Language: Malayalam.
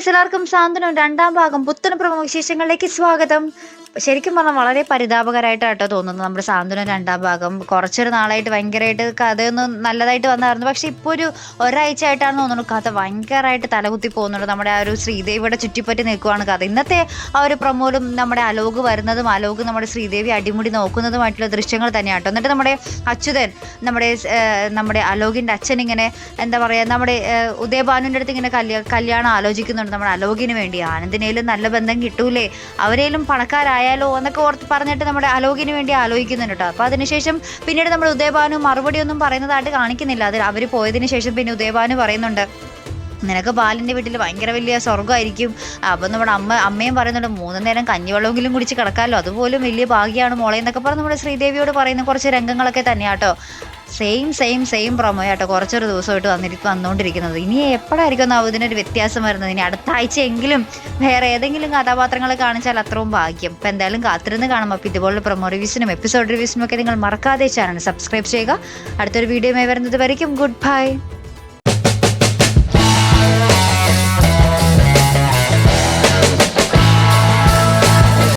ഗൈസ്, എല്ലാവർക്കും സാന്ത്വനം രണ്ടാം ഭാഗം പുത്തൻ പ്രമുഖ വിശേഷങ്ങളിലേക്ക് സ്വാഗതം. ശരിക്കും പറഞ്ഞാൽ വളരെ പരിതാപകരമായിട്ടാട്ടോ തോന്നുന്നത് നമ്മുടെ സാന്ത്വനം രണ്ടാം ഭാഗം. കുറച്ചൊരു നാളായിട്ട് ഭയങ്കരമായിട്ട് കഥയൊന്നും നല്ലതായിട്ട് വന്നായിരുന്നു. പക്ഷെ ഇപ്പോൾ ഒരാഴ്ച ആയിട്ടാണ് തോന്നുന്നു കഥ ഭയങ്കരമായിട്ട് തലകുത്തി പോകുന്നുണ്ട്. നമ്മുടെ ആ ഒരു ശ്രീദേവിയുടെ ചുറ്റിപ്പറ്റി നിൽക്കുവാണ് കഥ. ഇന്നത്തെ ആ ഒരു പ്രമോലും നമ്മുടെ അലോക് വരുന്നതും അലോക് നമ്മുടെ ശ്രീദേവി അടിമുടി നോക്കുന്നതുമായിട്ടുള്ള ദൃശ്യങ്ങൾ തന്നെയാട്ടോ. എന്നിട്ട് നമ്മുടെ അച്യുതൻ നമ്മുടെ അലോകിൻ്റെ അച്ഛൻ ഇങ്ങനെ എന്താ പറയുക, നമ്മുടെ ഉദയഭാനുവിൻ്റെ അടുത്ത് ഇങ്ങനെ കല്യാണം ആലോചിക്കുന്നുണ്ട് നമ്മുടെ അലോകിന് വേണ്ടി. ആനന്ദിനേലും നല്ല ബന്ധം കിട്ടൂലേ, അവരേലും പണക്കാരായാലോ എന്നൊക്കെ പറഞ്ഞിട്ട് നമ്മുടെ അലോകിന് വേണ്ടി ആലോചിക്കുന്നുണ്ട് കേട്ടോ. അപ്പോൾ അതിനുശേഷം പിന്നീട് നമ്മുടെ ഉദയഭാനു മറുപടിയൊന്നും പറയുന്നതായിട്ട് കാണിക്കുന്നില്ല. അത് അവർ പോയതിന് ശേഷം പിന്നെ ഉദയഭാനു പറയുന്നുണ്ട്, നിനക്ക് ബാലിൻ്റെ വീട്ടിൽ ഭയങ്കര വലിയ സ്വർഗ്ഗമായിരിക്കും. അപ്പം നമ്മുടെ അമ്മയും പറയുന്നുണ്ട് 3 നേരം കഞ്ഞിവെള്ളമെങ്കിലും കുടിച്ച് കിടക്കാമല്ലോ, അതുപോലും വലിയ ഭാഗ്യമാണ് മോളെ എന്നൊക്കെ പറഞ്ഞ് നമ്മുടെ ശ്രീദേവിയോട് പറയുന്ന കുറച്ച് രംഗങ്ങളൊക്കെ തന്നെയാട്ടോ. സെയിം പ്രൊമോ ആട്ടോ കുറച്ചൊരു ദിവസമായിട്ട് വന്നുകൊണ്ടിരിക്കുന്നത്. ഇനി എപ്പോഴായിരിക്കും ഇതിനൊരു വ്യത്യാസം വരുന്നത്? ഇനി അടുത്ത ആഴ്ചയെങ്കിലും വേറെ ഏതെങ്കിലും കഥാപാത്രങ്ങളെ കാണിച്ചാൽ അത്രയും ഭാഗ്യം. ഇപ്പം എന്തായാലും കാത്തിരുന്ന് കാണാം. അപ്പോൾ ഇതുപോലുള്ള പ്രൊമോ റിവ്യൂസിനും എപ്പിസോഡ് റിവ്യൂസിനും ഒക്കെ നിങ്ങൾ മറക്കാതെ ചാനൽ സബ്സ്ക്രൈബ് ചെയ്യുക. അടുത്തൊരു വീഡിയോയുമായി വരുന്നത് വരയ്ക്കും ഗുഡ് ബൈ.